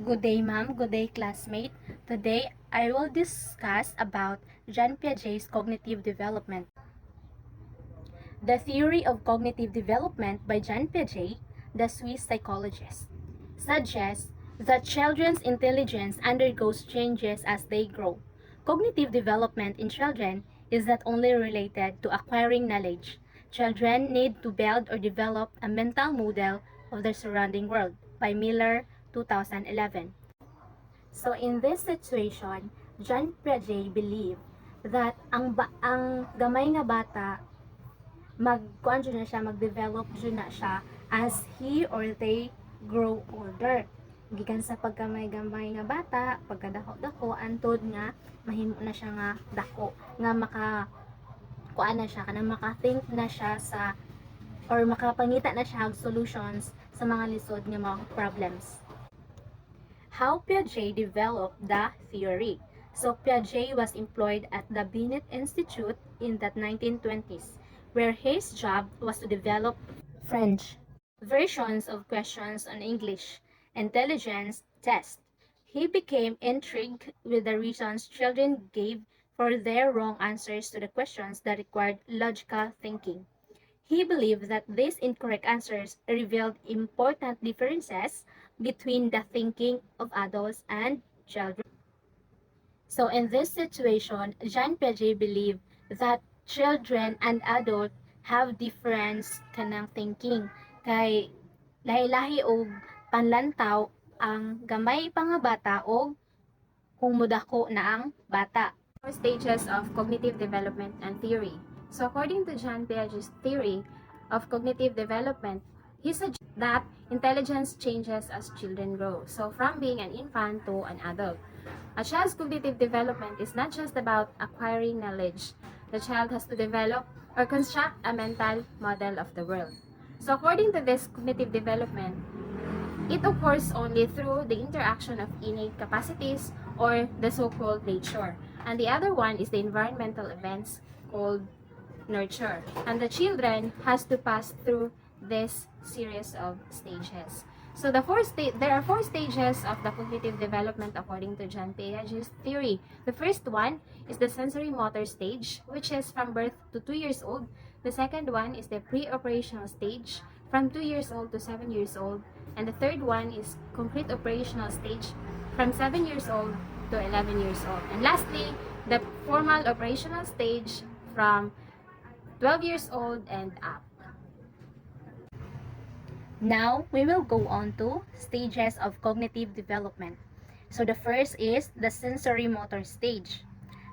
Good day, ma'am. Good day, classmate. Today, I will discuss about Jean Piaget's cognitive development. The theory of cognitive development by Jean Piaget, the Swiss psychologist, suggests that children's intelligence undergoes changes as they grow. Cognitive development in children is not only related to acquiring knowledge. Children need to build or develop a mental model of their surrounding world by Miller, 2011. So in this situation, John Piaget believed that ang gamay nga bata magkuan jud na siya, mag-develop jud na siya as he or they grow older. Gikan sa pagkamay-gamay nga bata, pagkadako-dako antod nga mahimo na siya nga dako, nga kuan na siya, kanang maka-think na siya sa or makapangita na siya og solutions sa mga lisod nga mga problems. How Piaget developed the theory. So Piaget was employed at the Binet Institute in the 1920s, where his job was to develop French versions of questions on English intelligence test. He became intrigued with the reasons children gave for their wrong answers to the questions that required logical thinking. He believed that these incorrect answers revealed important differences between the thinking of adults and children. So in this situation, Jean Piaget believed that children and adults have different kanang thinking. Kay lahi-lahi og panlantaw ang gamay pa nga bata o kung mudako na ang bata. Stages of cognitive development and theory. So according to Jean Piaget's theory of cognitive development, he suggests that intelligence changes as children grow. So from being an infant to an adult. A child's cognitive development is not just about acquiring knowledge. The child has to develop or construct a mental model of the world. So according to this cognitive development, it occurs only through the interaction of innate capacities or the so-called nature. And the other one is the environmental events called nurture. And the children has to pass through this series of stages. So there are four stages of the cognitive development according to Jean Piaget's theory. The first one is the sensory motor stage, which is from birth to 2 years old. The second one is the pre-operational stage, from 2 years old to 7 years old. And the third one is concrete operational stage, from 7 years old to 11 years old. And lastly, the formal operational stage from 12 years old and up. Now, we will go on to stages of cognitive development. So the first is the sensory motor stage.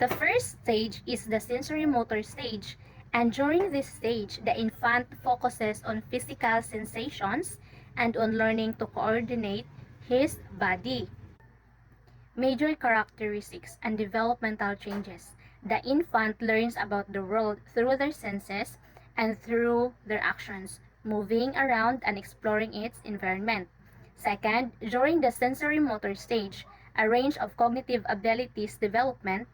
The first stage is the sensory motor stage, and during this stage, the infant focuses on physical sensations and on learning to coordinate his body. Major characteristics and developmental changes. The infant learns about the world through their senses and through their actions, moving around and exploring its environment. Second, during the sensory motor stage, a range of cognitive abilities development.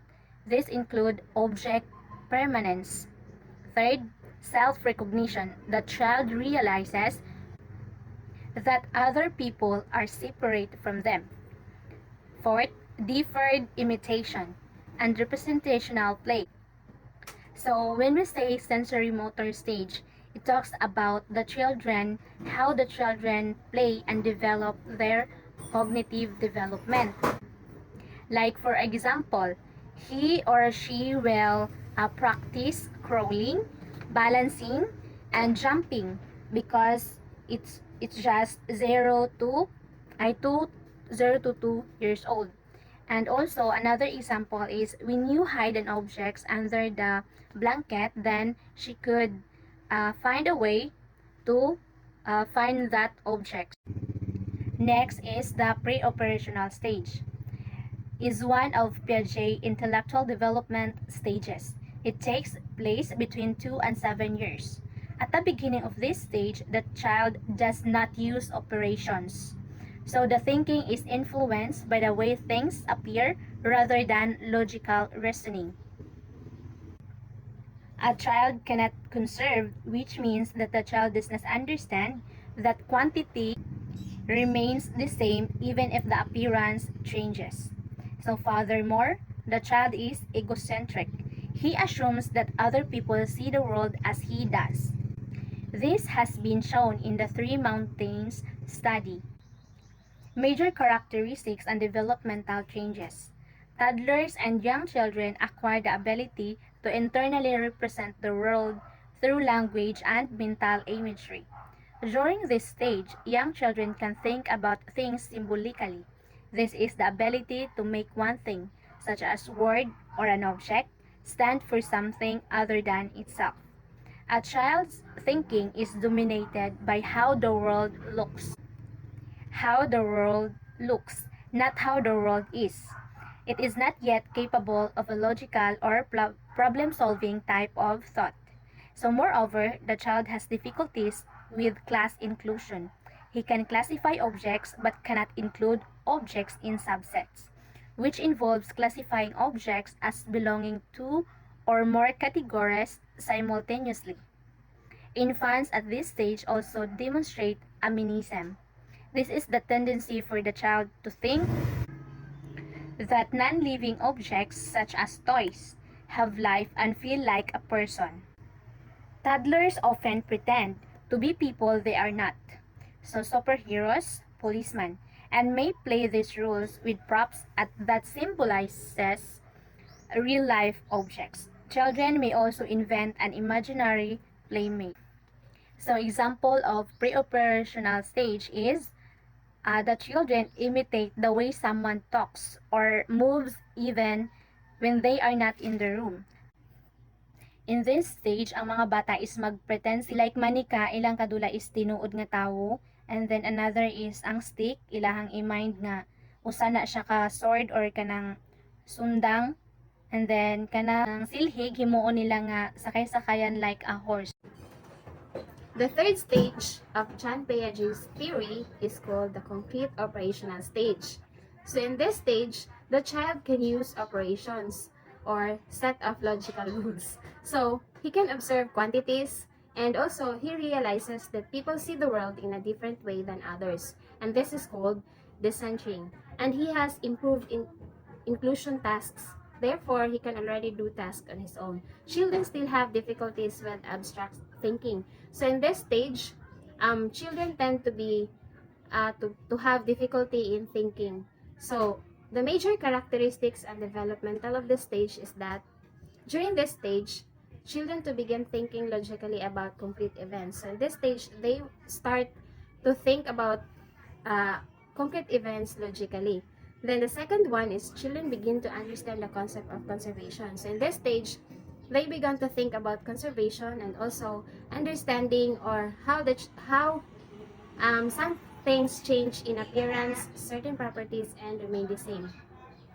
These include object permanence. Third, self-recognition. The child realizes that other people are separate from them. Fourth, deferred imitation and representational play. So when we say sensory motor stage, it talks about the children, how the children play and develop their cognitive development. Like for example, he or she will practice crawling, balancing, and jumping because it's just 0 to 2 years old. And also another example is when you hide an object under the blanket, then she could find a way to find that object. Next is the pre-operational stage. Is one of Piaget's intellectual development stages. It takes place between 2 and 7 years. At the beginning of this stage, the child does not use operations. So the thinking is influenced by the way things appear rather than logical reasoning. A child cannot conserve, which means that the child does not understand that quantity remains the same even if the appearance changes. So furthermore, the child is egocentric. He assumes that other people see the world as he does. This has been shown in the Three Mountains study. Major characteristics and developmental changes. Toddlers and young children acquire the ability to internally represent the world through language and mental imagery. During this stage, young children can think about things symbolically. This is the ability to make one thing, such as word or an object, stand for something other than itself. A child's thinking is dominated by how the world looks, not how the world is. It is not yet capable of a logical or problem-solving type of thought. So moreover, the child has difficulties with class inclusion. He can classify objects but cannot include objects in subsets, which involves classifying objects as belonging to or more categories simultaneously. Infants at this stage also demonstrate aminism. This is the tendency for the child to think that non-living objects such as toys have life and feel like a person. Toddlers often pretend to be people they are not, so superheroes, policemen, and may play these roles with props that symbolizes real-life objects. Children may also invent an imaginary playmate. So example of pre-operational stage is the children imitate the way someone talks or moves even when they are not in the room. In this stage, ang mga bata is mag-pretend sila like manika, ilang kadula is tinuod nga tawo, and then another is ang stick, ilahang i-mind nga usa na siya ka sword or kanang sundang, and then kanang silhig himuon nila nga sakay-sakayan like a horse. The third stage of John Piaget's theory is called the concrete operational stage. So in this stage, the child can use operations or set of logical rules. So he can observe quantities, and also he realizes that people see the world in a different way than others, and this is called decentering. And he has improved in inclusion tasks. Therefore, he can already do tasks on his own. Children still have difficulties with abstract thinking. So in this stage, children tend to be to have difficulty in thinking. So the major characteristics and developmental of this stage is that during this stage, children to begin thinking logically about complete events. So in this stage, they start to think about concrete events logically. Then the second one is children begin to understand the concept of conservation. So in this stage, they began to think about conservation and also understanding or how some things change in appearance, certain properties, and remain the same.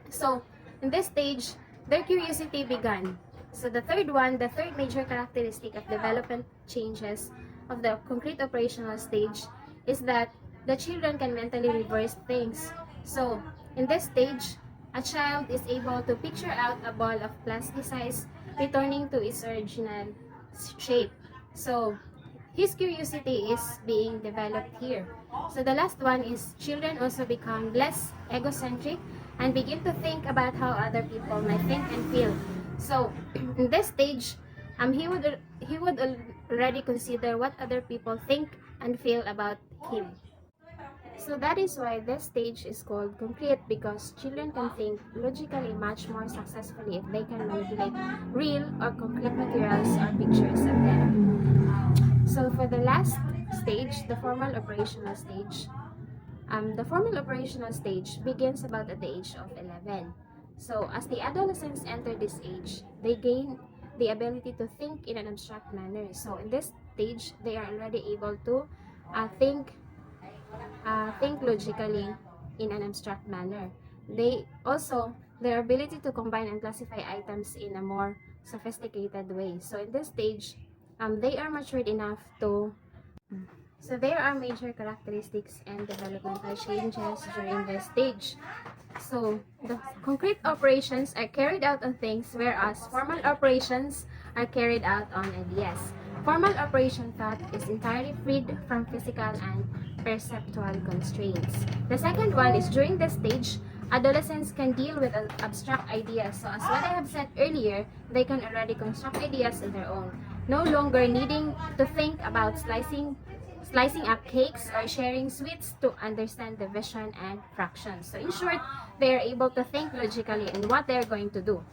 So in this stage, their curiosity began. So the third major characteristic of development changes of the concrete operational stage is that the children can mentally reverse things. So in this stage, a child is able to picture out a ball of plasticized returning to its original shape. So his curiosity is being developed here. So the last one is children also become less egocentric and begin to think about how other people might think and feel. So in this stage, he would already consider what other people think and feel about him. So that is why this stage is called concrete, because children can think logically much more successfully if they can manipulate real or concrete materials or pictures of them. So for the last stage, the formal operational stage, begins about at the age of 11. So as the adolescents enter this age, they gain the ability to think in an abstract manner. So in this stage, they are already able to think logically in an abstract manner. Their ability to combine and classify items in a more sophisticated way. So in this stage, they are matured enough to. So there are major characteristics and developmental changes during this stage. So the concrete operations are carried out on things, whereas formal operations are carried out on ideas. Formal operation thought is entirely freed from physical and perceptual constraints. The second one is during this stage, adolescents can deal with abstract ideas. So as what I have said earlier, they can already construct ideas on their own, no longer needing to think about slicing up cakes or sharing sweets to understand division and fractions. So in short, they are able to think logically in what they're going to do.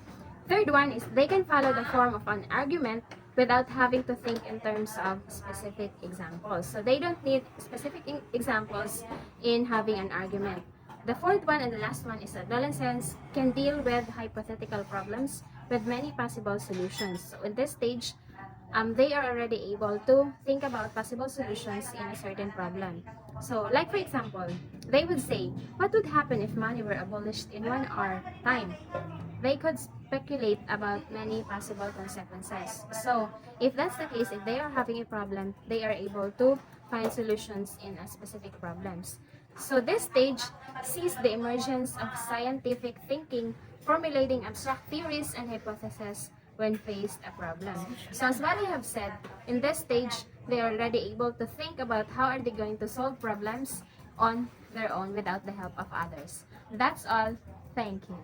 Third one is they can follow the form of an argument without having to think in terms of specific examples. So they don't need specific examples in having an argument. The fourth one and the last one is adolescents can deal with hypothetical problems with many possible solutions. So in this stage, they are already able to think about possible solutions in a certain problem. So, like for example, they would say, what would happen if money were abolished in 1 hour time? They could speculate about many possible consequences. So, if that's the case, if they are having a problem, they are able to find solutions in a specific problems. So, this stage sees the emergence of scientific thinking, formulating abstract theories and hypotheses when faced a problem. So, as what I have said, in this stage, they are already able to think about how are they going to solve problems on their own without the help of others. That's all. Thank you.